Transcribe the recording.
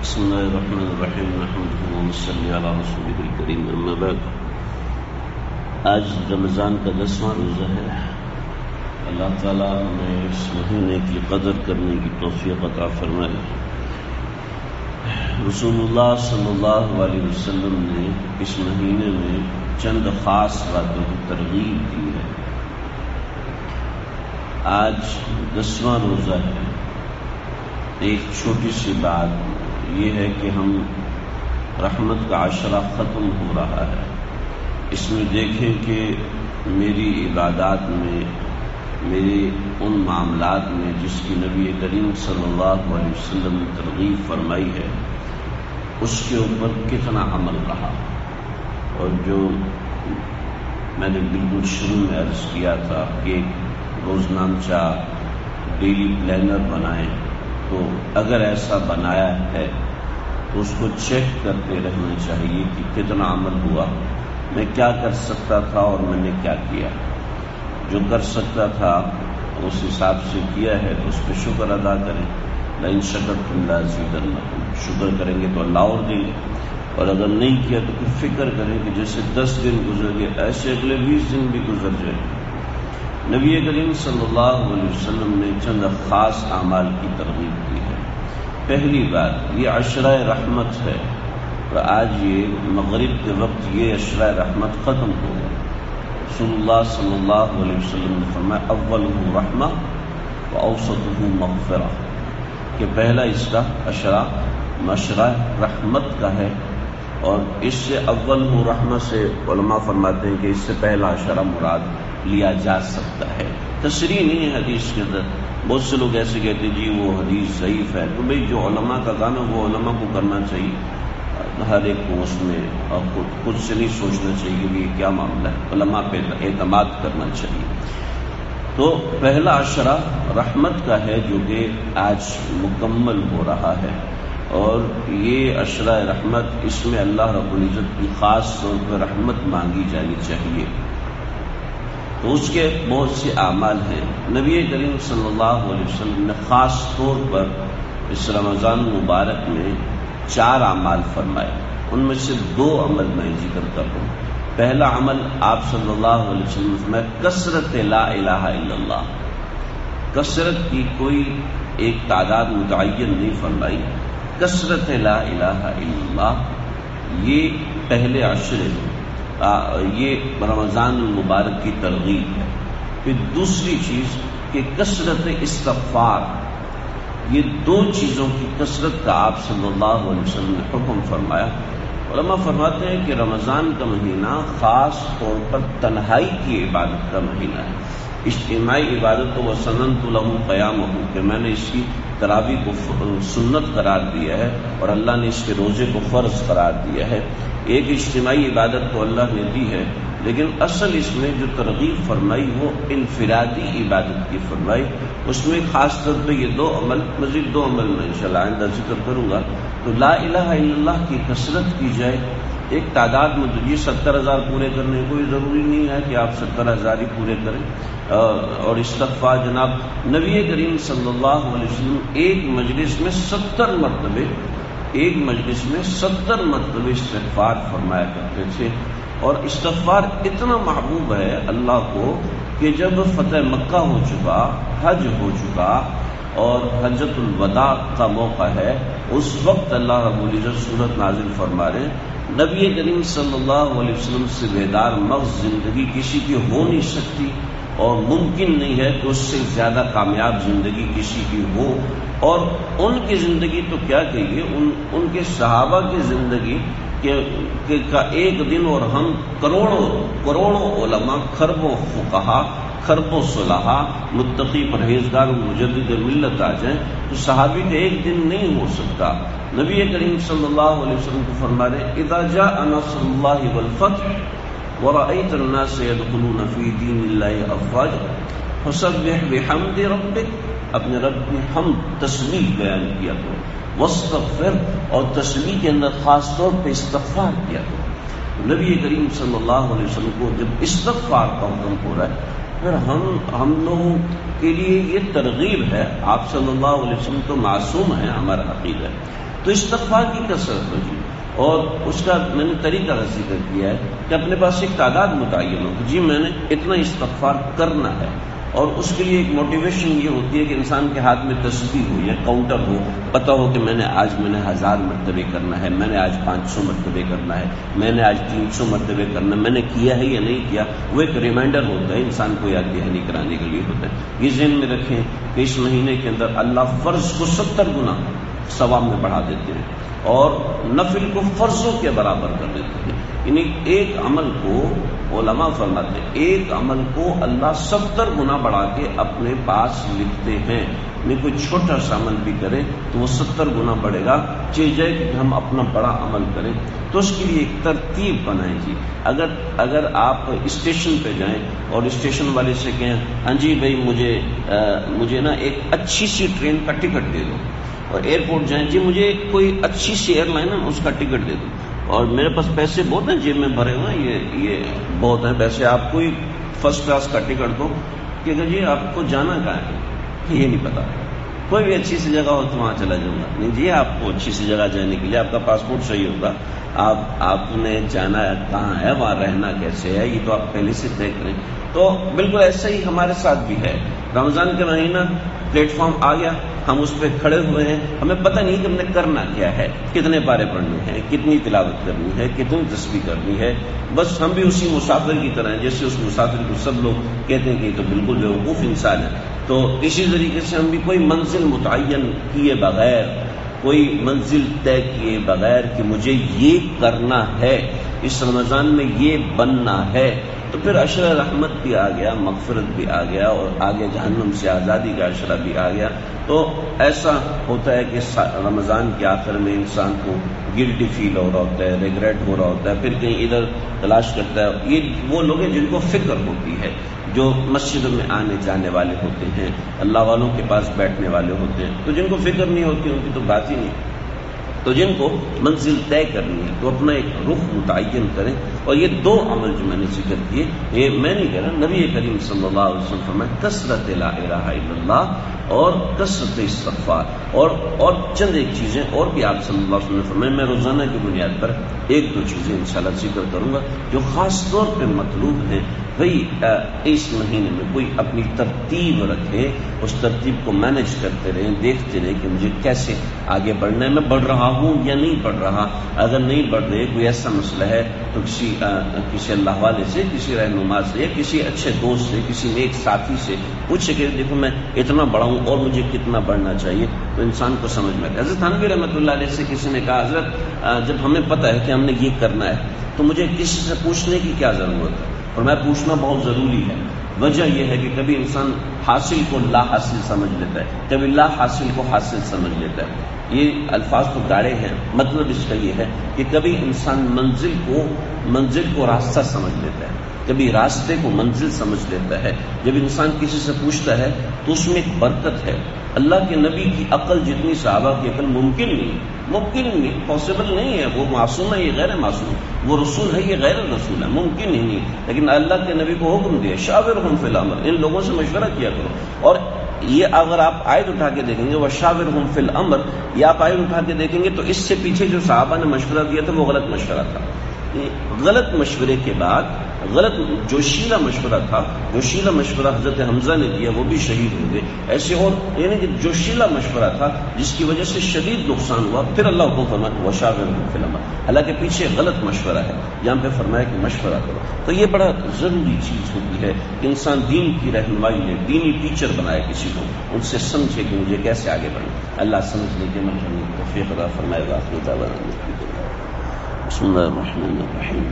بسم اللہ الرحمن الرحیم نحمده ونصلی علی رسولہ الکریم اما بعد۔ آج رمضان کا 10واں روزہ ہے۔ اللہ تعالیٰ ہمیں اس مہینے کی قدر کرنے کی توفیق عطا فرمائے۔ رسول اللہ صلی اللہ علیہ وسلم نے اس مہینے میں چند خاص باتوں کی ترغیب دی ہے۔ آج 10واں روزہ ہے۔ ایک چھوٹی سی بات یہ ہے کہ ہم رحمت کا عشرہ ختم ہو رہا ہے۔ اس میں دیکھیں کہ میری عبادات میں، میرے ان معاملات میں جس کی نبی کریم صلی اللہ علیہ وسلم نے ترغیب فرمائی ہے، اس کے اوپر کتنا عمل رہا۔ اور جو میں نے بالکل شروع میں عرض کیا تھا کہ روزنامچہ ڈیلی پلانر بنائیں، تو اگر ایسا بنایا ہے تو اس کو چیک کرتے رہنا چاہیے کہ کتنا عمل ہوا، میں کیا کر سکتا تھا اور میں نے کیا کیا۔ جو کر سکتا تھا اس حساب سے کیا ہے تو اس پہ شکر ادا کریں۔ لئن شکرتم لازیدنکم، شکر کریں گے تو اللہ اور دیں گے، اور اگر نہیں کیا تو پھر فکر کریں کہ جیسے 10 دن گزر گئے ایسے اگلے 20 دن بھی گزر جائیں۔ نبی کریم صلی اللہ علیہ وسلم نے چند خاص اعمال کی ترغیب دی ہے۔ پہلی بات یہ عشرہ رحمت ہے، اور آج یہ مغرب کے وقت یہ عشرہ رحمت ختم ہو گیا۔ رسول اللہ صلی اللہ علیہ وسلم نے فرمایا اولہ رحمہ واوسطہ مغفرہ، کہ پہلا اس کا عشرہ رحمت کا ہے، اور اس سے اول رحمہ سے علماء فرماتے ہیں کہ اس سے پہلا عشرہ مراد لیا جا سکتا ہے۔ تصریح نہیں ہے حدیث کے اندر۔ بہت سے لوگ ایسے کہتے ہیں جی وہ حدیث ضعیف ہے، تو بھئی جو علماء کا کام ہے وہ علماء کو کرنا چاہیے، ہر ایک کو اس میں خود سے نہیں سوچنا چاہیے کہ یہ کیا معاملہ ہے، علماء پہ اعتماد کرنا چاہیے۔ تو پہلا عشرہ رحمت کا ہے جو کہ آج مکمل ہو رہا ہے، اور یہ عشرہ رحمت، اس میں اللہ رب العزت کی خاص طور پر رحمت مانگی جانی چاہیے۔ تو اس کے بہت سے اعمال ہیں۔ نبی کریم صلی اللہ علیہ وسلم نے خاص طور پر اس رمضان مبارک میں 4 اعمال فرمائے، ان میں سے 2 عمل میں ذکر کر رہا ہوں۔ پہلا عمل آپ صلی اللہ علیہ وسلم نے فرمایا کثرت لا الہ الا اللہ۔ کثرت کی کوئی ایک تعداد متعین نہیں فرمائی، کثرت لا الہ الا اللہ، یہ پہلے عشرے میں، یہ رمضان المبارک کی ترغیب ہے۔ پھر دوسری چیز کہ کثرت استغفار، یہ 2 چیزوں کی کثرت کا آپ صلی اللہ علیہ وسلم نے حکم فرمایا۔ علماء فرماتے ہیں کہ رمضان کا مہینہ خاص طور پر تنہائی کی عبادت کا مہینہ ہے۔ اجتماعی عبادت تو وسننت لہ قیامہ، کہ میں نے اس کی تراویح کو سنت قرار دیا ہے، اور اللہ نے اس کے روزے کو فرض قرار دیا ہے۔ ایک اجتماعی عبادت تو اللہ نے دی ہے، لیکن اصل اس میں جو ترغیب فرمائی وہ انفرادی عبادت کی فرمائی۔ اس میں خاص طور پہ یہ 2 عمل، مزید 2 عمل میں انشاءاللہ آئندہ ذکر کروں گا۔ تو لا الہ الا اللہ کی کثرت کی جائے، ایک تعداد میں، تو یہ 70,000 پورے کرنے کوئی ضروری نہیں ہے کہ آپ 70,000 ہی پورے کریں۔ اور استغفار، جناب نبی کریم صلی اللہ علیہ وسلم ایک مجلس میں 70 مرتبہ استغفار فرمایا کرتے تھے۔ اور استغفار اتنا محبوب ہے اللہ کو کہ جب فتح مکہ ہو چکا، حج ہو چکا، اور حجۃ الوداع کا موقع ہے، اس وقت اللہ رب العزت سورت نازل فرما رہے ہیں، نبی کریم صلی اللہ علیہ وسلم سے بیدار مغز زندگی کسی کی ہو نہیں سکتی، اور ممکن نہیں ہے کہ اس سے زیادہ کامیاب زندگی کسی کی ہو۔ اور ان کی زندگی تو کیا کہیے، ان کے صحابہ کی زندگی کا ایک دن، اور ہم کروڑوں علماء، خربوں فقہا، خربوں صلحاء، متقی پرہیزگار مجدد ملت آ جائیں تو صحابی کا ایک دن نہیں ہو سکتا۔ نبی کریم صلی اللہ علیہ وسلم کو فرما رہے اذا جاء نصر اللہ والفتح ورأيت الناس يدخلون في دين الله افواجا فسبح بحمد ربك، اپنے رب کی حمد تسبیح بیان کیا کرو، واستغفر، اور تسبیح کے اندر خاص طور پہ استغفار کیا کرو۔ نبی کریم صلی اللہ علیہ وسلم کو جب استغفار کا حکم ہو رہا ہے، پھر ہم لوگوں کے لیے یہ ترغیب ہے۔ آپ صلی اللہ علیہ وسلم تو معصوم ہیں، ہمارا عقیدہ ہے، تو استغفار کی کثرت ہو جی، اور اس کا میں نے طریقہ کا ذکر کیا ہے کہ اپنے پاس ایک تعداد متعین ہو کہ جی میں نے اتنا استغفار کرنا ہے، اور اس کے لیے ایک موٹیویشن یہ ہوتی ہے کہ انسان کے ہاتھ میں تسبیح ہو یا کاؤنٹر ہو، پتہ ہو کہ میں نے آج 1000 مرتبے کرنا ہے، میں نے آج 500 مرتبے کرنا ہے، میں نے آج 300 مرتبے کرنا ہے، میں نے کیا ہے یا نہیں کیا، وہ ایک ریمائنڈر ہوتا ہے، انسان کو یاد دہانی کرانے کے لیے ہوتا ہے۔ یہ ذہن میں رکھیں کہ اس مہینے کے اندر اللہ فرض کو 70 گنا ثواب میں بڑھا دیتے ہیں اور نفل کو فرضوں کے برابر کر دیتے ہیں۔ یعنی ایک عمل کو علماء فرماتے ہیں ایک عمل کو اللہ 70 گنا بڑھا کے اپنے پاس لکھتے ہیں، یعنی کوئی چھوٹا سا عمل بھی کرے تو وہ 70 گنا بڑھے گا، چاہیے کہ ہم اپنا بڑا عمل کریں تو اس کے لیے ایک ترتیب بنائیں جی۔ اگر آپ اسٹیشن پہ جائیں اور اسٹیشن والے سے کہیں ہاں جی بھائی مجھے نا ایک اچھی سی ٹرین کا ٹکٹ دے دو، اور ایئرپورٹ جائیں جی مجھے کوئی اچھی سی ایئر لائن ہے اس کا ٹکٹ دے دو، اور میرے پاس پیسے بہت ہیں جیب میں بھرے ہوئے ہیں، یہ بہت ہیں پیسے، آپ کوئی فرسٹ کلاس کا ٹکٹ دو، کہ جی آپ کو جانا کہاں ہے یہ نہیں پتا، کوئی بھی اچھی سی جگہ ہو تو وہاں چلا جاؤں گا، نہیں جی آپ کو اچھی سی جگہ جانے کے لیے آپ کا پاسپورٹ صحیح ہوگا، آپ نے جانا کہاں ہے، وہاں رہنا کیسے ہے، یہ تو آپ پہلے سے طے کریں۔ تو بالکل ایسا ہی ہمارے ساتھ بھی ہے، رمضان کا مہینہ پلیٹ فارم آ گیا، ہم اس پہ کھڑے ہوئے ہیں، ہمیں پتہ نہیں کہ ہم نے کرنا کیا ہے، کتنے پارے پڑھنے ہیں، کتنی تلاوت کرنی ہے، کتنی تسبیح کرنی ہے، بس ہم بھی اسی مسافر کی طرح ہیں جیسے اس مسافر کو سب لوگ کہتے ہیں کہ یہ تو بالکل بیوقوف انسان ہے۔ تو اسی طریقے سے ہم بھی کوئی منزل متعین کیے بغیر، کوئی منزل طے کیے بغیر کہ مجھے یہ کرنا ہے، اس رمضان میں یہ بننا ہے، تو پھر عشرہ رحمت بھی آ گیا، مغفرت بھی آ گیا، اور آگے جہنم سے آزادی کا عشرہ بھی آ گیا۔ تو ایسا ہوتا ہے کہ رمضان کے آخر میں انسان کو گلٹی فیل ہو رہا ہوتا ہے، ریگریٹ ہو رہا ہوتا ہے، پھر کہیں ادھر تلاش کرتا ہے۔ یہ وہ لوگ ہیں جن کو فکر ہوتی ہے، جو مسجدوں میں آنے جانے والے ہوتے ہیں، اللہ والوں کے پاس بیٹھنے والے ہوتے ہیں، تو جن کو فکر نہیں ہوتی ان کی تو بات ہی نہیں۔ تو جن کو منزل طے کرنی ہے تو اپنا ایک رخ متعین کریں، اور یہ 2 عمل جو میں نے ذکر کیے، یہ میں نہیں کہہ رہا، نبی کریم صلی اللہ علیہ وسلم فرمایا کثرت لا الہ الا اللہ اور کثرت استغفار، اور چند ایک چیزیں اور بھی آپ صلی اللہ علیہ وسلم نے فرمایا، میں روزانہ کی بنیاد پر 1-2 چیزیں انشاءاللہ ذکر کروں گا جو خاص طور پہ مطلوب ہیں۔ بھئی اس مہینے میں کوئی اپنی ترتیب رکھے، اس ترتیب کو مینج کرتے رہیں، دیکھتے رہیں کہ مجھے کیسے آگے بڑھنا ہے، میں بڑھ رہا ہوں یا نہیں بڑھ رہا، اگر نہیں بڑھ رہے کوئی ایسا مسئلہ ہے تو کسی اللہ والے سے، کسی رہنما سے، یا کسی اچھے دوست سے، کسی نیک ساتھی سے پوچھے کہ دیکھو میں اتنا بڑا ہوں اور مجھے کتنا بڑھنا چاہیے، تو انسان کو سمجھ میں آتا ہے۔ حضرت تھانوی رحمۃ اللہ علیہ سے کسی نے کہا حضرت جب ہمیں پتہ ہے کہ ہم نے یہ کرنا ہے تو مجھے کسی سے پوچھنے کی کیا ضرورت ہے، اور میں پوچھنا بہت ضروری ہے۔ وجہ یہ ہے کہ کبھی انسان حاصل کو لا حاصل سمجھ لیتا ہے، کبھی لا حاصل کو حاصل سمجھ لیتا ہے۔ یہ الفاظ تو گاڑے ہیں، مطلب اس کا یہ ہے کہ کبھی انسان منزل کو راستہ سمجھ لیتا ہے، کبھی راستے کو منزل سمجھ لیتا ہے۔ جب انسان کسی سے پوچھتا ہے تو اس میں ایک برکت ہے۔ اللہ کے نبی کی عقل جتنی صحابہ کی عقل ممکن نہیں، پاسبل نہیں ہے، وہ معصوم ہے، یہ غیر معصوم، وہ رسول ہے، یہ غیر رسول ہے، ممکن ہی نہیں۔ لیکن اللہ کے نبی کو حکم دیا شاورہم فی الامر، ان لوگوں سے مشورہ کیا کرو۔ اور یہ اگر آپ آیت اٹھا کے دیکھیں گے وشاورہم فی الامر، یہ آپ آیت اٹھا کے دیکھیں گے تو اس سے پیچھے جو صحابہ نے مشورہ دیا تھا وہ غلط مشورہ تھا۔ غلط مشورے کے بعد جوشیلا مشورہ تھا، جوشیلا مشورہ حضرت حمزہ نے دیا، وہ بھی شہید ہو گئے۔ ایسے اور یعنی کہ جوشیلا مشورہ تھا جس کی وجہ سے شدید نقصان ہوا، پھر اللہ کو فرمایا وشاورہم فی الامر، حالانکہ پیچھے غلط مشورہ ہے، یہاں پہ فرمایا کہ مشورہ کرو۔ تو یہ بڑا ضروری چیز ہوتی ہے کہ انسان دین کی رہنمائی لے، دینی ٹیچر بنائے کسی کو، ان سے سمجھے کہ مجھے کیسے آگے بڑھنا۔ اللہ سمجھنے کے توفیق عطا فرمائے گا۔ بسم اللہ الرحمن الرحیم۔